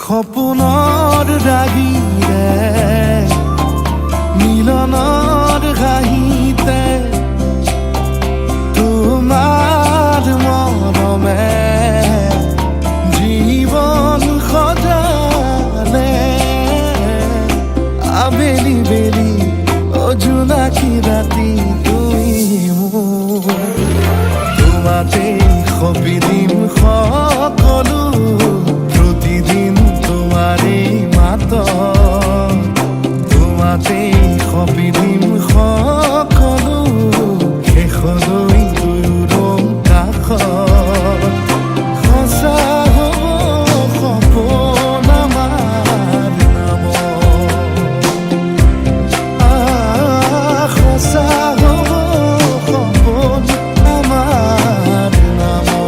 সপোনৰ ৰাগিৰে মিলনৰ হাঁহিতে তোমাৰ মৰমে জীৱন সজালে আবেলি বেলি অজোনাকী ৰাতি তুমি মোৰ তোমাতে সপি দিম সকলো প্ৰতিদিন তোমাৰে মাত তোমাতে সপি দিম সকলো শেষলৈ দুয়োৰং কাষত সঁচা হ'ব সপোন আমাৰ নামত সঁচা হ'ব সপোন আমাৰ নামত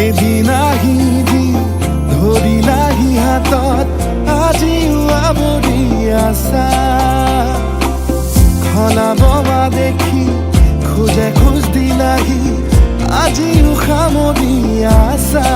এদিন আহিবি ধৰিলাহি হাতত আজিও আৱৰি আছা খলাব দেখি খোজে খোজ দিলাহি আজিও সামৰি আছা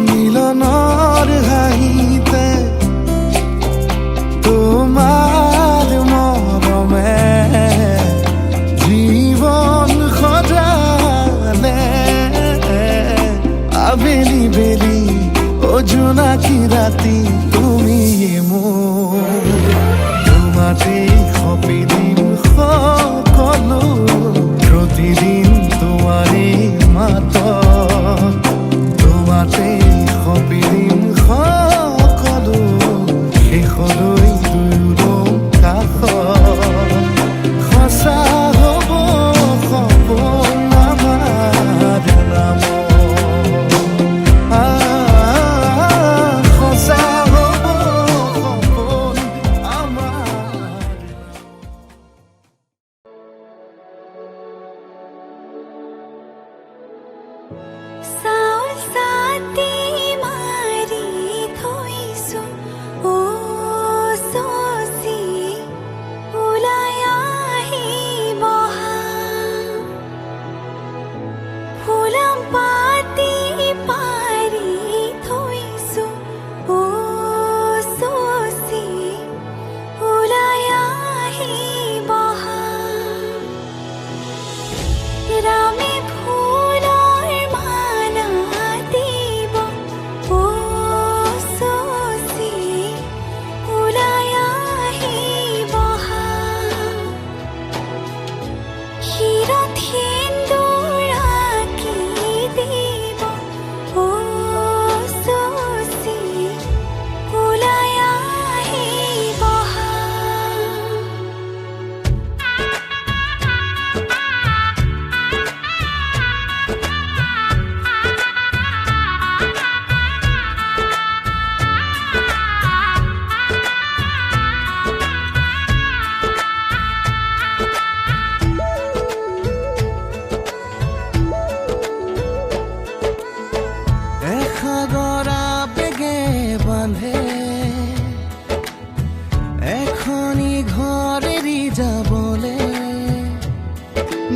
মিলনৰ হাঁহিতে তোমাৰ মৰমে জীৱন সজালে আবেলি বেলি অজোনাকী ৰাতি তুমি মোৰ তোমাতে সপি দিম সকলো প্ৰতিদিন তোমাৰে মাত তোমাতে সপি দিম সকলো শেষলৈ দুয়োৰং কাষত সঁচা হ'ব সপোন আমাৰ নামত সঁচা হ'ব সপোন আমাৰ ৰামে ফুলৰ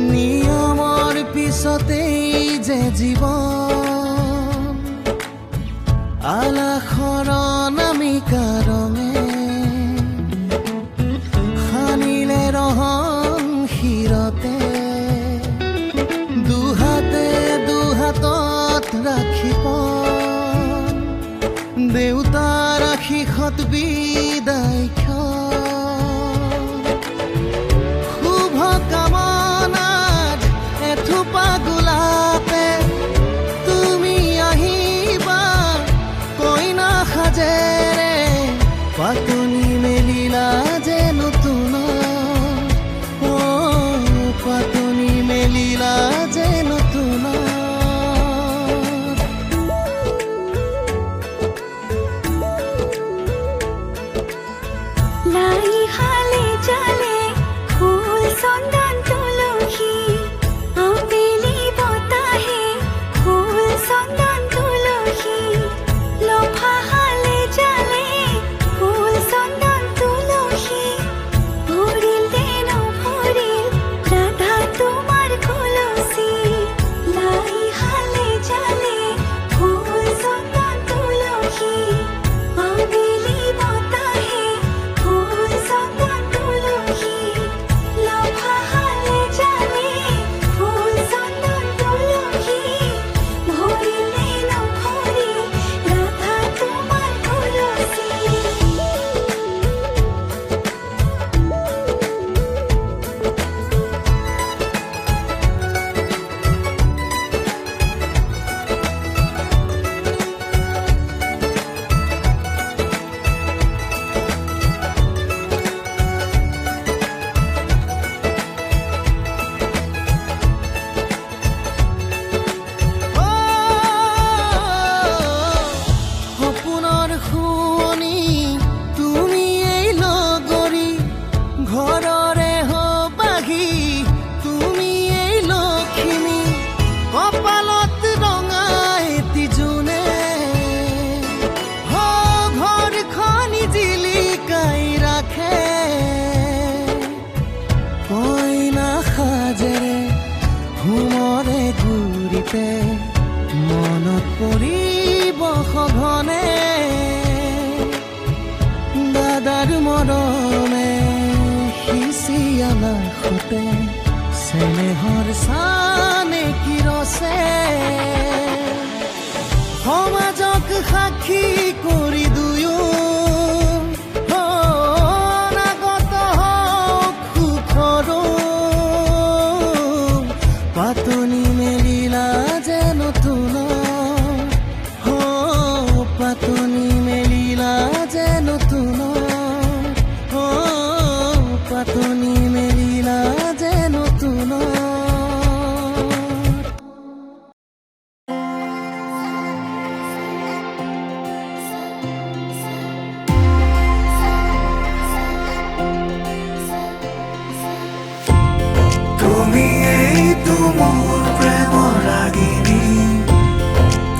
নিয়মৰ পিছতেই যে জীৱন আলাসৰ নামিকা ৰঙে সানিলে ৰহন শিৰতে দুহাতে দুহাতত ৰাখি পন দেউতাৰ আশীষত বিদায় শুভ কামনাত এথোপা গোলাপে তুমি আহিবা কইনা সাজেৰে পাতনি মেলিলা যে নতুন পাতনি মেলিলা যে নতুন লাই হালে জালে ফুল চন্দন তুলসী আবেলি বতাহে ফুল চন্দন তুলসী লফা হালে জালে ফুল চন্দন তুলসী ভরিল দেন ভরিল রাধা তোমার কলসী লাই হালে জালে ফুল চন্দন তুলসী আবেলি বতাহে ফুল চন্দন তুলসী লফা হালে জালে ফুল চন্দন তুলসী ভরিল দেন ভরিল রাধা তোমার কলসী সপোনৰ শুৱনি তুমি এই লগৰী ঘৰৰে হবাহি তুমি এই লখিমী কপালত ৰঙা এটি জোনে ঘৰখনি জিলিকাই ৰাখে কইনা সাজেৰে ঘুমৰে ঘূৰিতে মনত পৰিব সঘনে দাদাৰ মৰমে সিঁচি আলাসতে চেনেহৰ চানে কিৰছে সমাজক সাক্ষী কৰি দুয়ো অনাগত হওক সুখৰো পাতনি মেলিলা যে নতুন পাতনি মেলিলা যে নতুন পাতনি মেলিলা যে নতুন তুমি এই মোৰ প্ৰেমৰ ৰাগিনী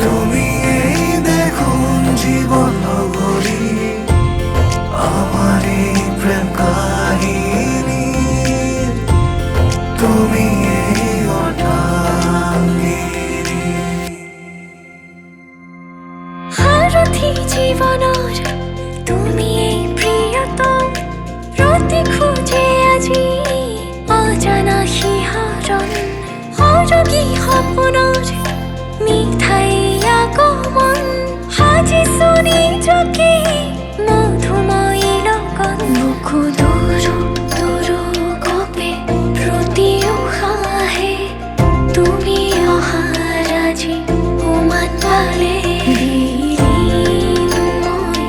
তুমি এই দেখোন জীৱন নগৰী আমাৰ এই প্ৰেম কাহিনী তুমি এই অৰ্ধাংগিনী সাৰথি জীৱনৰ তুমি এই প্ৰিয়তম ৰতি খোজে আজি অজানা শিহৰণ সৰগী সপোনৰ মিঠাই আগমন সাজিছো নিজকে মধুময়ী লগন বুকু দূৰ দূৰ কপে প্ৰতি উশাহে তুমি অহাৰ আজি উমান পালে মই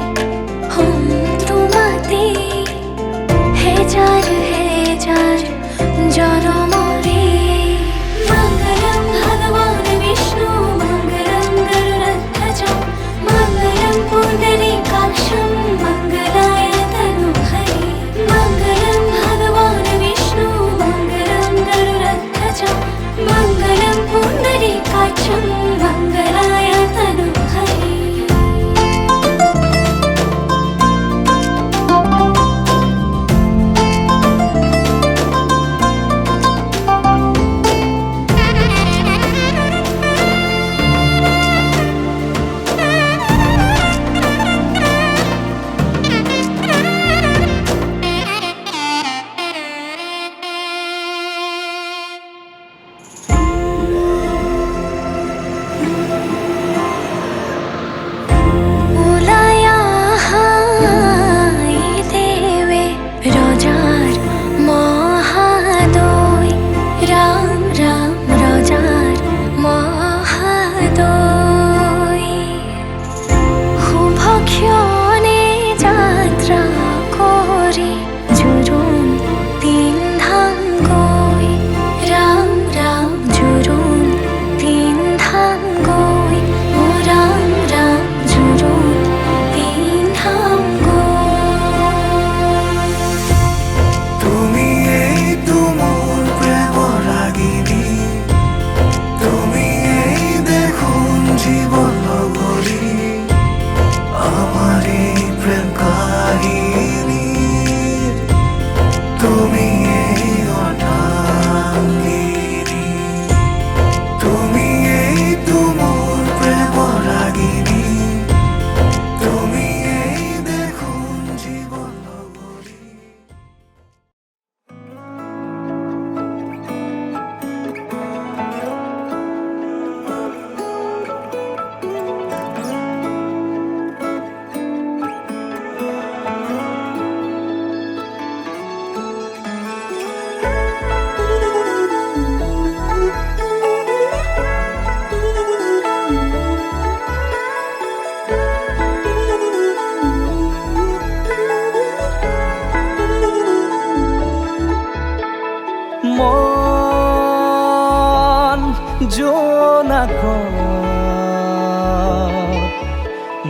জোনাক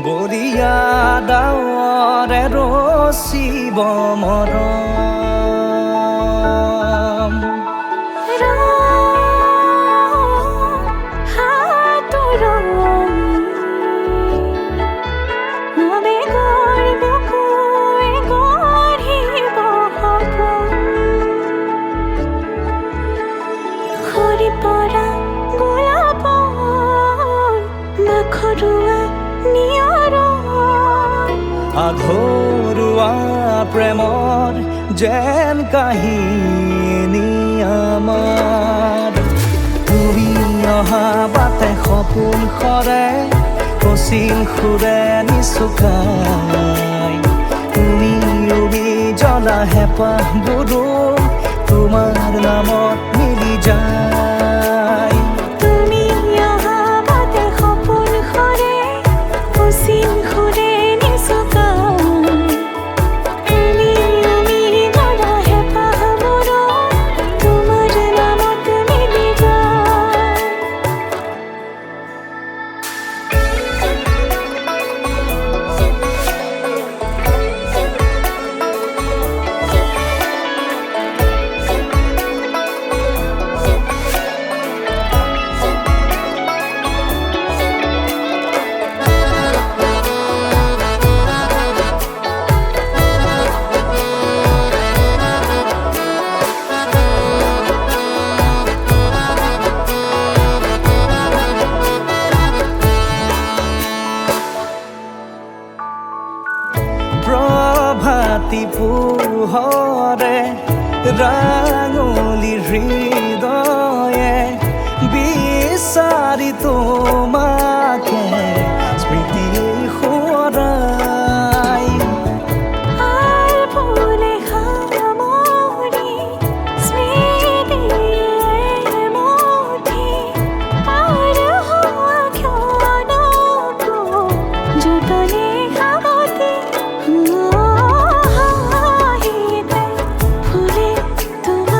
বৰিয়া ডাৱৰে ৰচিব মৰম আধৰুৱা প্ৰেমৰ যেন কাহিনী আমাৰ তুমি অহা বাটে সপোন সৰে কচিন সুৰে নিচুকাই তুমি উবি জ্বলা হেঁপাহবোৰো তোমাৰ নামত মিলি যায় প্ৰভাতী পোহৰে ৰাঙলী হৃদয়ে বিচাৰি তোমাকে স্মৃতি সোঁৱৰাই তোমাৰ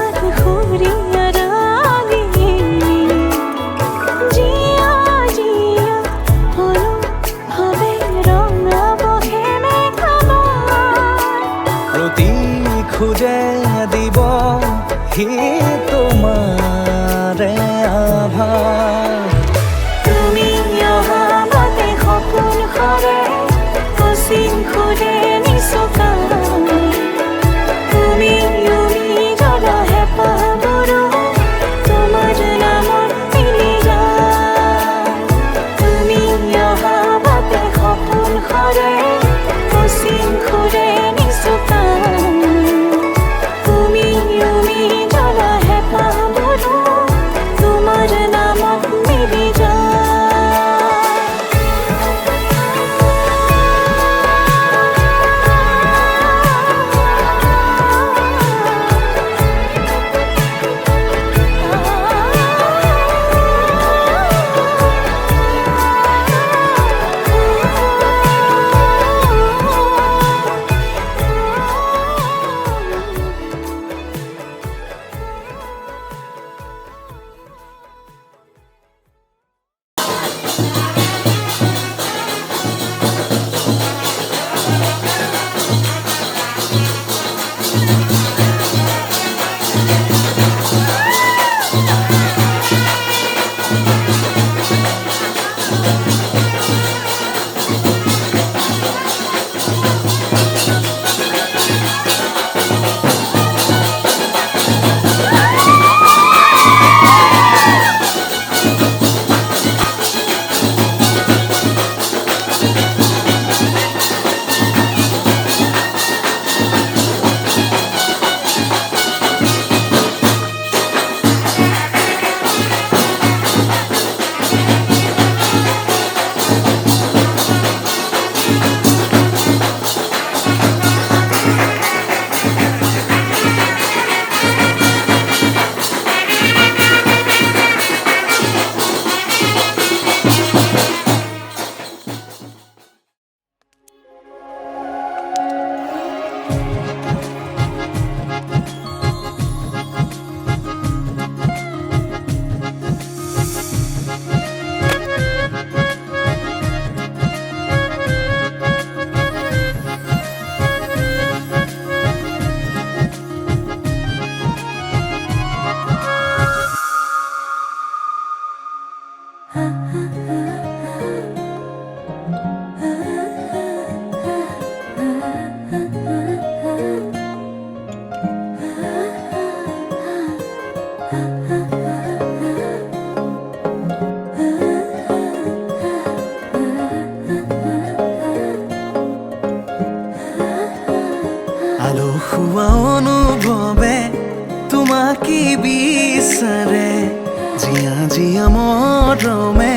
জীয়া মৰমে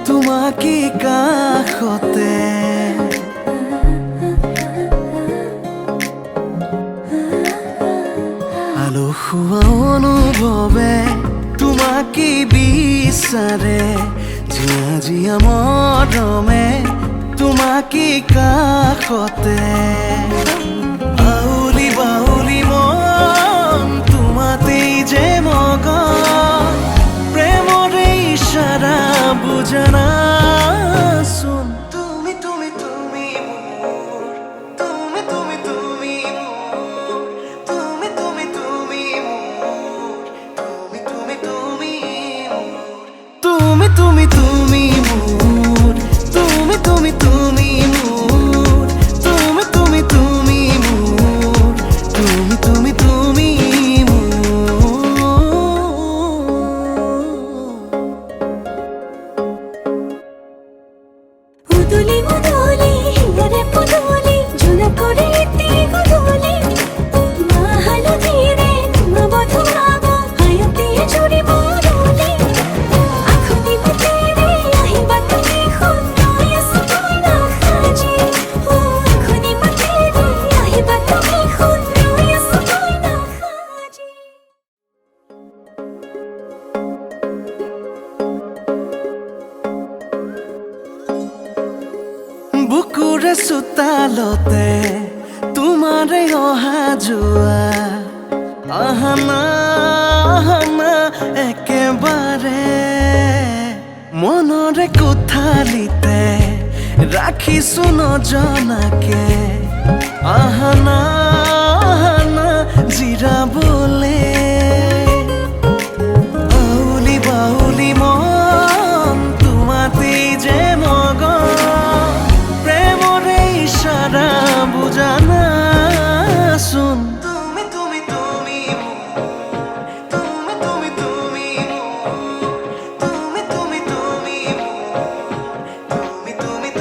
তোমাকে কাষতে আলসুৱা অনুভৱে তোমাকে বিচাৰে জীয়া জীয়া মৰমে তোমাকে কাষতে আউলি বাউলি মন তোমাতেই যে মগন প্ৰেমৰে ইশাৰা বুজানাচোন তুমি তুমি তুমি মোৰ তুমি তুমি তুমি মোৰ তুমি তুমি তুমি মোৰ তুমি তুমি তুমি মোৰ তুমি তুমি তুমি মোৰ তুমি তুমি তুমি মোৰ তুমি তুমি তুমি মোৰ তুমি তুমি তুমি উদুলি উদুলি হিয়ারে পুদুলি ঝুনা করে এতে গুদুলি মাহালো ধীরে তোমা বধুরাব হায়তে চুরি মরুলি আখুনি মুতেরে আহিবা তুমি খুন নয়স না খাজি ও আখুনি মুতেরে আহিবা তুমি খুন নয়স না খাজি বুকুৰে চোতালতে তোমাৰে অহা যোৱা আহানা আহানা একেবাৰে মনৰে কোঠালিতে ৰাখিছো নজনাকে আহানা আহানা জিৰাবলে আউলি বাউলি মন তোমাতেই যে মগন প্ৰেমৰে ইশাৰা বুজানাচোন তুমি তুমি তুমি তুমি তুমি তুমি তুমি তুমি তুমি তুমি তুমি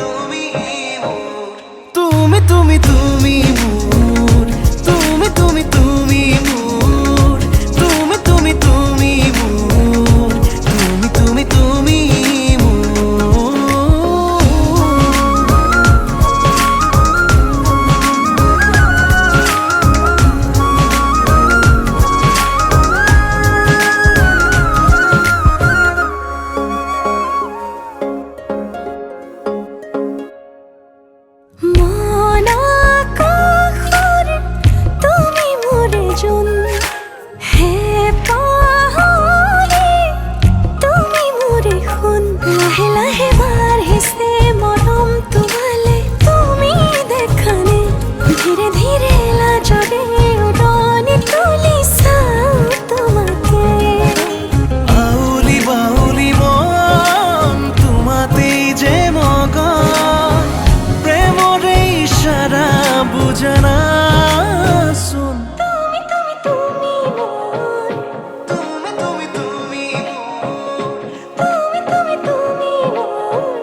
তুমি তুমি তুমি তুমি মোৰ তুমি তুমি তুমি মোৰ তুমি তুমি তুমি মোৰ তুমি তুমি তুমি মোৰ মন আকাশৰে তুমি মোৰে জোন হে পাহৰি তুমি মোৰে সোণ লাহে লাহে বাঢ়িছে মৰম তোমালে তুমি দেখানে ধীৰে ধীৰে লাজৰে উৰণি তুলি চাওঁ তোমাকে আউলি বাউলি মন তোমাতেই যে মগন প্ৰেমৰে ইশাৰা বুজানাচোন তুমি তুমি তুমি মোৰ তুমি তুমি তুমি তুমি তুমি তুমি মোৰ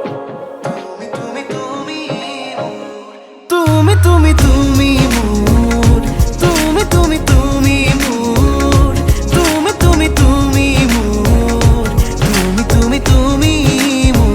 তুমি তুমি তুমি তুমি তুমি তুমি মোৰ তুমি তুমি তুমি মোৰ তুমি তুমি তুমি মোৰ তুমি তুমি তুমি মোৰ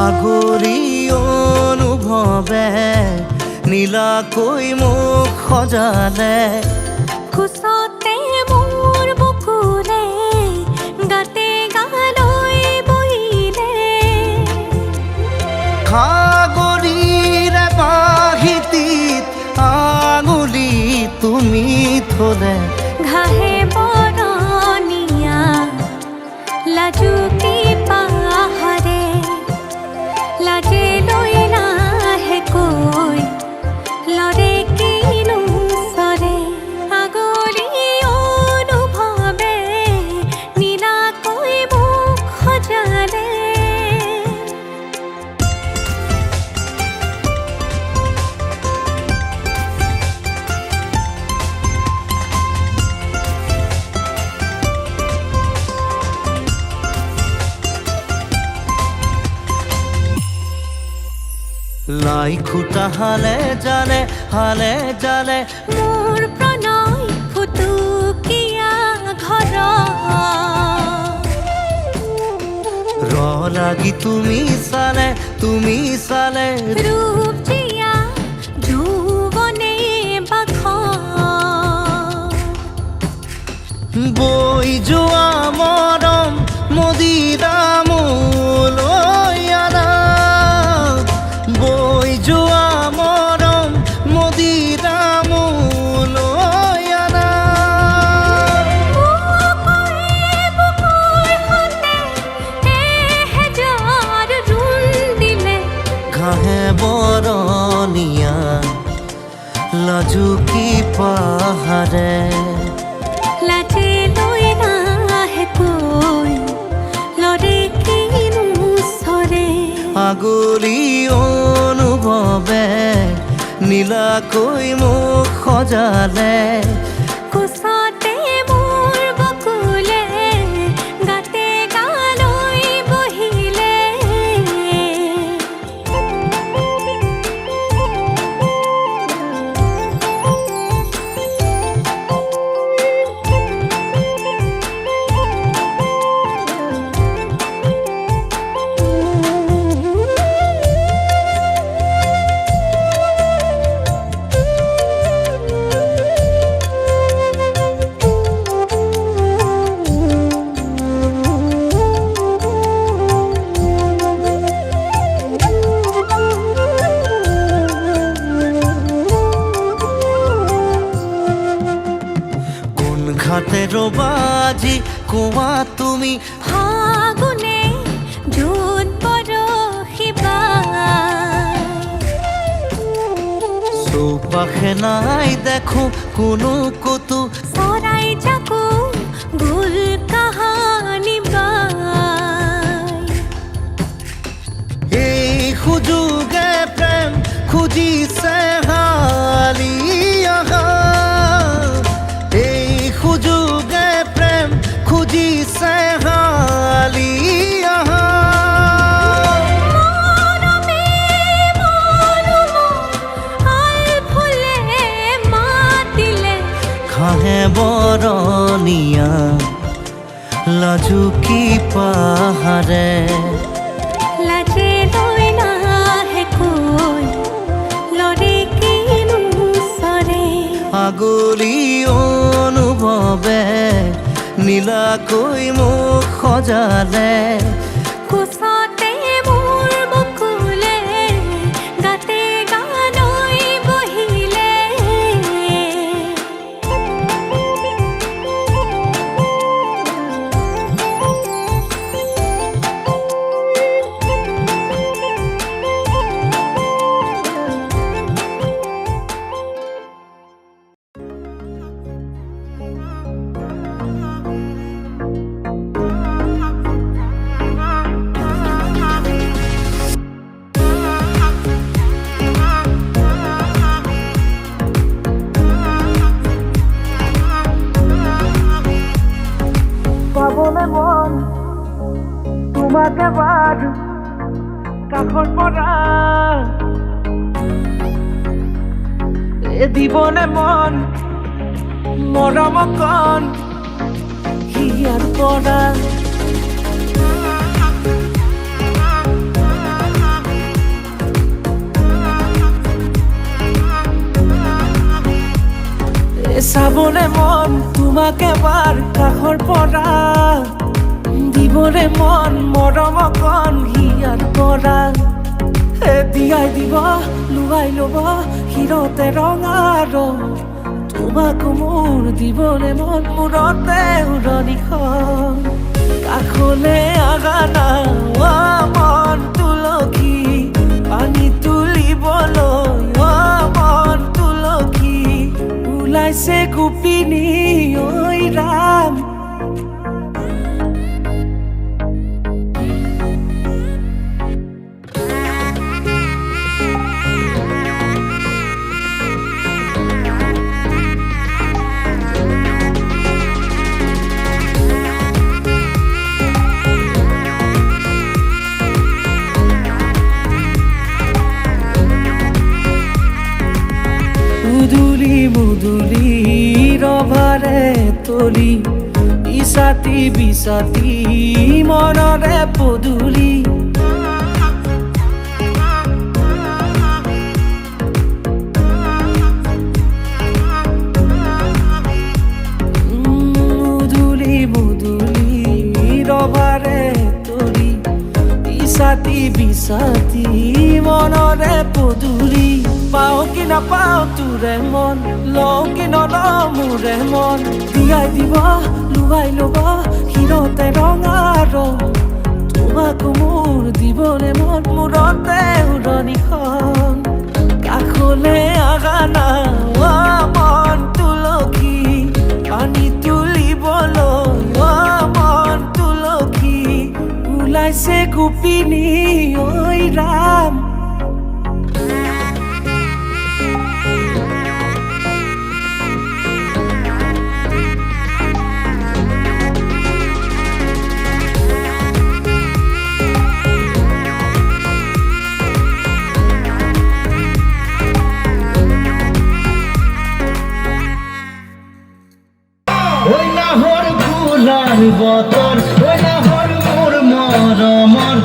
আগৰি অনুভৱে নীলাকৈ মুখ সজালে কোচতে মোৰ বুকুৰে গাতে গালৈ বহিলে সাগৰীৰে বাহিতিত আঙুলি তুমি থলে ঘাহে বৰণীয়া লাজুকী পাহাৰে লাজে লৈ লাহেকৈ লৰে কিনো চৰে আগলি লাই খুটা হালে জালে মোৰ প্ৰণয় ফুটুকীয়া ঘৰ ৰ লাগি তুমি চালে ৰূপ জিয়া যৌৱনে বাখ বৈ যোৱা মৰম মদিৰা মোলৈ আনা বৈ যোৱা মৰম মদিৰা মোলৈ আনা ঘাঁহে বৰণীয়া লাজুকী পাহাৰে লাজে লৈ নাহে কৈ লৰে কিনো চৰে আগলি অনুভৱে নীলাকৈ মোক সজালে কোচতে মোৰ বকুলে গাতে গালৈ বহিলে ঘাটে ৰবাজি কোৱা তুমি ফাগুনে জোন পৰশিবা চৌপাশে নাই দেখো কোনো কতো চৰাই জাকো গুল কাহানি বাই এই সুযোগে প্ৰেম খুজিছে হালি আহা এই সুযোগে প্ৰেম খুজিছে হালি আহা মৰমে মৰম আল ফুলে মাতিলে ঘাঁহে বৰণীয়া লাজুকী পাহাৰে লাজে লৈ নাহে কৈ লৰে কিনো চৰে আগলি অনুভৱে নীলাকৈ মোক সজালে কোচতে মোৰ বকুলে গাতে গালৈ বহিলে পাবলে মন তোমাকে বাদ কাষৰ পৰা দিবনে মন মৰম কণ হিয়াৰ পৰা চাবলে মন তোমাকে বাৰ কাষৰ পৰা দিবলে মন মৰম কণ হিয়াৰ পৰা দিয়াই দিব লুৱাই ল'ব হিৰতে ৰঙা ৰং তোমাক মোৰ দিবলে মন মূৰতে উৰণিখন কাষলে আগানা মন তুলসী পানী তুলিবলৈ মন তুলসী ওলাইছে গোপিনী ঐ ৰাম মুদুলি ৰভাৰে তলি ইছাতি বিছাতি মনৰে পদূলি মুদুলি মুদুলি ৰভাৰে তলি ইছাতি বিছাতি মনৰে পদূলি পাওঁ কি নাপাওঁ তোৰে মন লওঁ কি নলওঁ মোৰে মন দিয়াই দিব লুৱাই ল'ব শিৰতে ৰঙা ৰং তোমাক মোৰ দিবনে মন মূৰতে উৰণিখন কাষলে আহা না মন তুলসী পানী তুলিবলৈ মন তুলসী ওলাইছে গোপিনী ঐ ৰাম ওই নাহর ফুলার বতর ওই নাহর মোর মরমর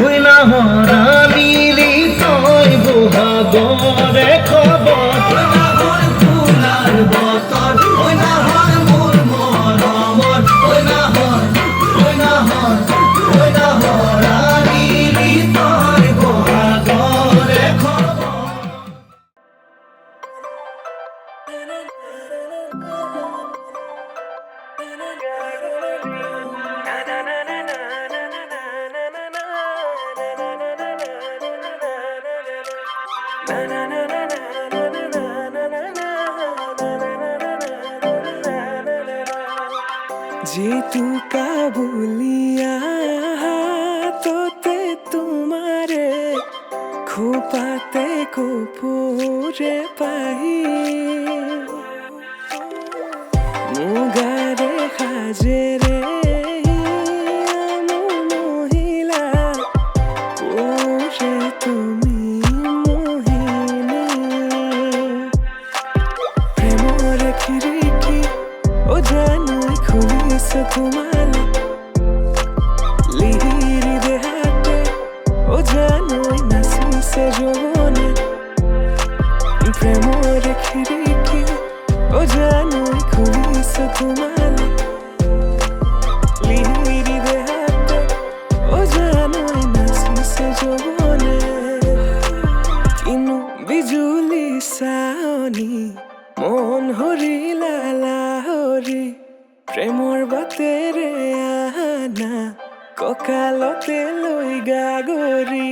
ওই নাহর আনিলি তই বহাগরে খবর ওই নাহর ফুলার বতর ওই নাহর মোর মরমর ওই নাহর আনিলি তই বহাগরে খবর যেতু কাবুলিয়া তোতে তোমারে খোপাতে কপুরে পাহি মুগারে খাজেরে মহিলা ওরে তুমি মোহিনী প্রেমর খিড়কি ও জানুই খুলিস তোমালে লিহিরি দেহাতে ও জানুই নাচিছে যৌবনে প্রেমর খিড়কি ও জানুই খুলিস তোমালে লিহিরি দেহাতে ও জানুই নাচিছে যৌবনে কিনু বিজুলি চাৱনি মন হৰিলা লাহৰি প্ৰেমৰ বাটেৰে আনা কঁকালতে লৈ গাগৰি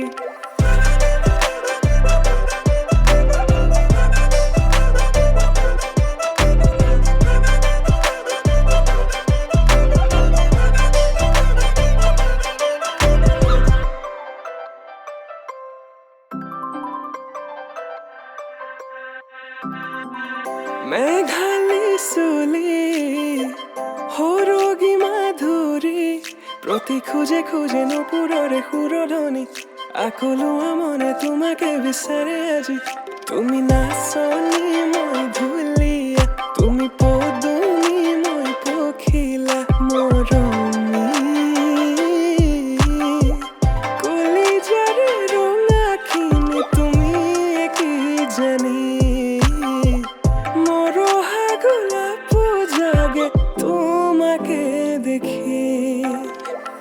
মেঘালী চুলি সৰগী মাধুৰী প্ৰতি খোজে খোজে নুপুৰৰে সুৰধনী আকলোৱা মনে তোমাকে বিচাৰে আজি তুমি নাচনী মই ধুলীয়া তুমি পদুনী মই পখিলা মৰমী কলিজাৰে ৰঙাখিনি তুমি কি জানি তোমাকে দেখি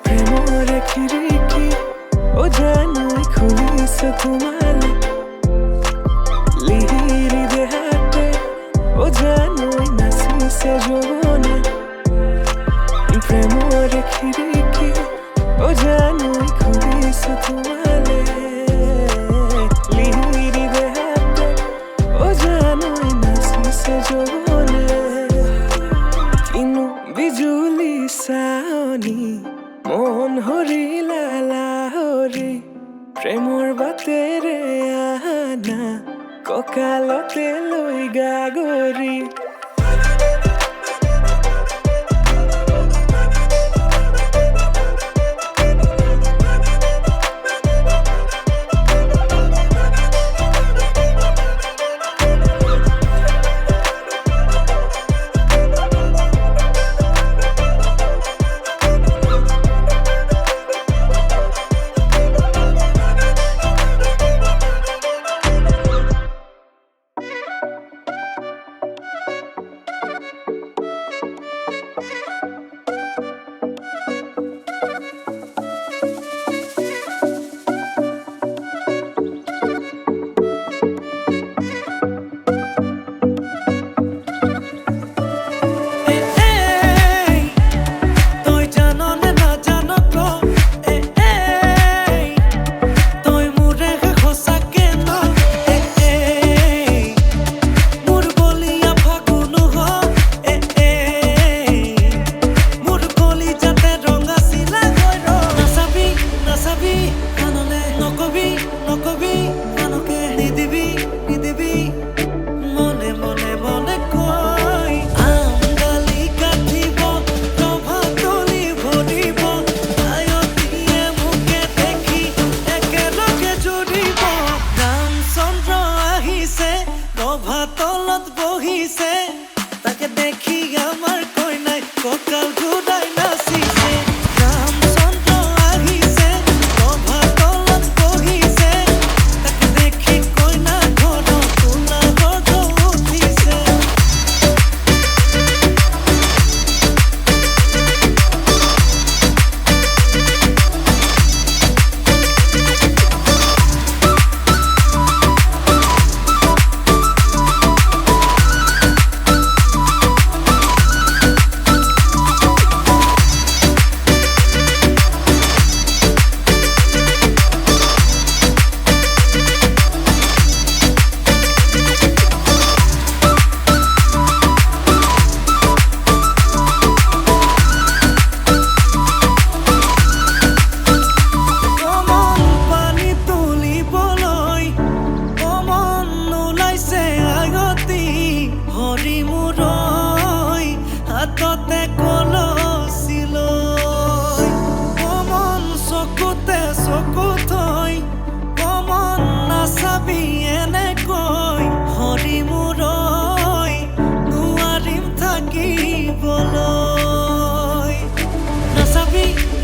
প্রেমর খিড়কি ও জানুই খুলিস তোমালে লিহিরি দেহাতে ও জানুই নাচিছে যৌবনে প্রেমর খিড়কি ও জানুই খুলিস তোমালে লিহিরি দেহাতে ও জানুই নাচিছে যৌবনে বিজুলি চাৱনি মন হৰিলা লাহৰি প্ৰেমৰ বাটেৰে আনা কঁকালতে লৈ গাগৰি দেখি আমার কইনাই ককাল ঘুরাই নাচিছে রামচন্দ্র আহিছে প্রভা তলত বহিছে তাকে দেখি কইনা ঘর তোলা গর্ভ উঠিছে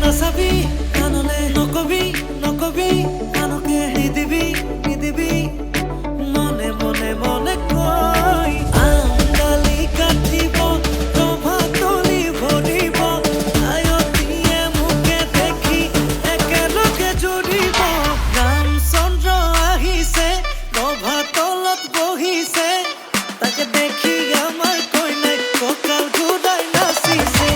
নাচাবি আনলে নকবি নকবি আনকে নিদিবি নিদিবি মনে মনে মনে কই আঙালি কাটিব প্ৰভা তলি ভৰিব আয়তীয়ে মুখে দেখি একেলগে জুৰিব ৰামচন্দ্ৰ আহিছে প্ৰভা তলত বহিছে তাকে দেখি আমাৰ কইনাই কঁকাল ঘূৰাই নাচিছে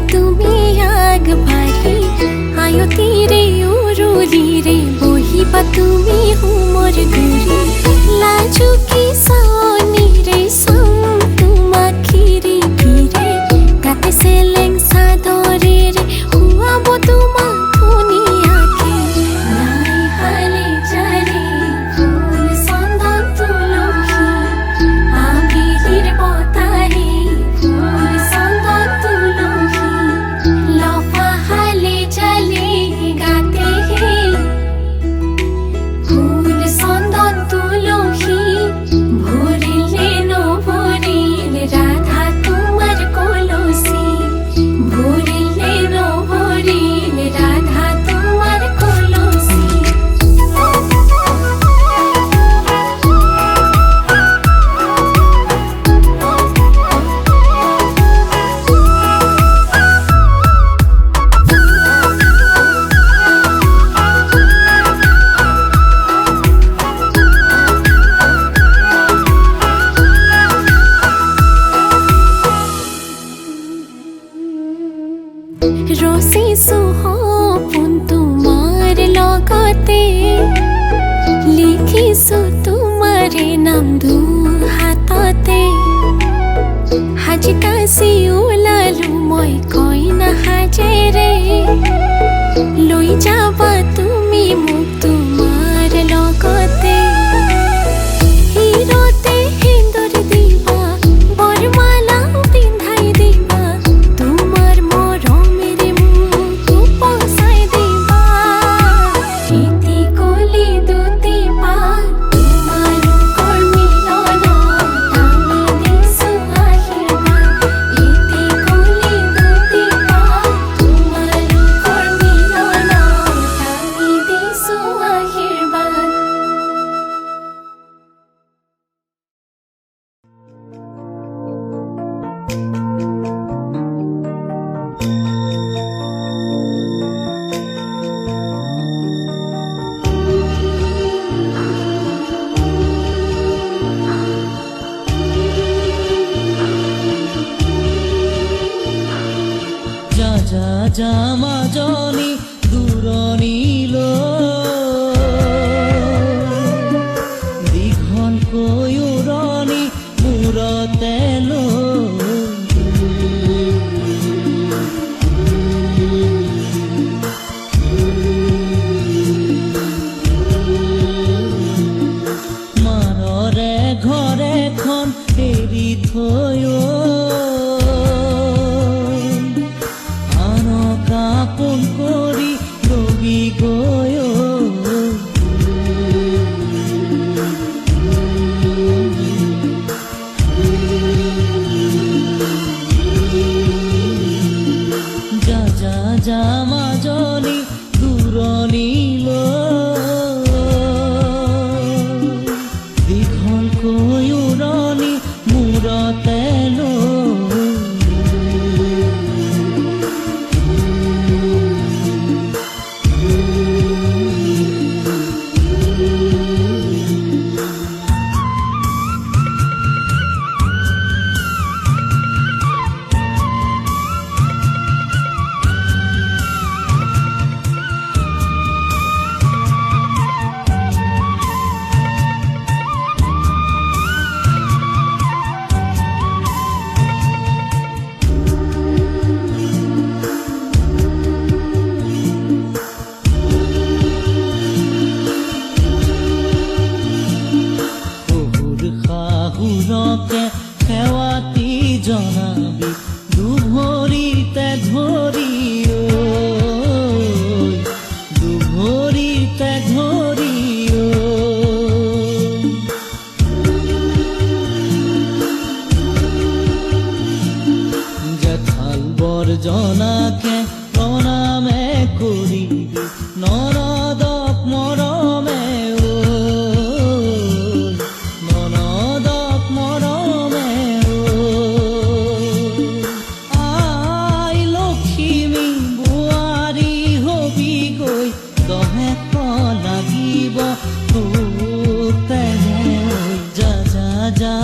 তুমি আগবাঢ়ি আয়তীৰে উৰুলিৰে বহিবা তুমি হোমৰ গুৰি লাজুকী চাৱনীৰে চাম তোমাক খিৰি খিৰে গাতে চেলেং চাদৰেৰে শুৱাব তোমাক ধুনীয়াকে নাই হালে জালে ফুল চন্দন তুলসী আবিলিৰ বতাহে ফুল চন্দন তুলসী লফা হালে জালে গাতে ফুল চন্দন তুলসী সাজি ওলালো মই কইনা সাজেৰে লৈ যাবা তুমি মোক তোমাৰ লগতে হিৰতে সেন্দুৰ দিবা বৰমালা পিন্ধাই দিবা তোমাৰ মৰমেৰে মোক উপচাই দিবা ইতি কলি দুটি পাত তোমালোকৰ মিলনত আমি দিছো আশীৰ্বাদ ইতি কলি দুটি পাত তোমালোকৰ মিলনত আমি দিছো আশীৰ্বাদ যা যা যা মাজনী দূৰণিলৈ দীঘলকৈ উৰণি মূৰতে মাৰৰে ঘৰ এখন এৰি থৈ কাপোন কৰি ৰবি গৈ যা যা যা মাজনী দূৰণিলৈ দীঘলকৈ উৰণি মূৰতে শাহুৰকে সেৱাতি জনাবি দুভৰিতে ধৰি দুভৰিতে ধৰি জেঠাল বৰজনাকে প্ৰণামে কৰিবি নৰদক মৰমে লাগিব যা যা যা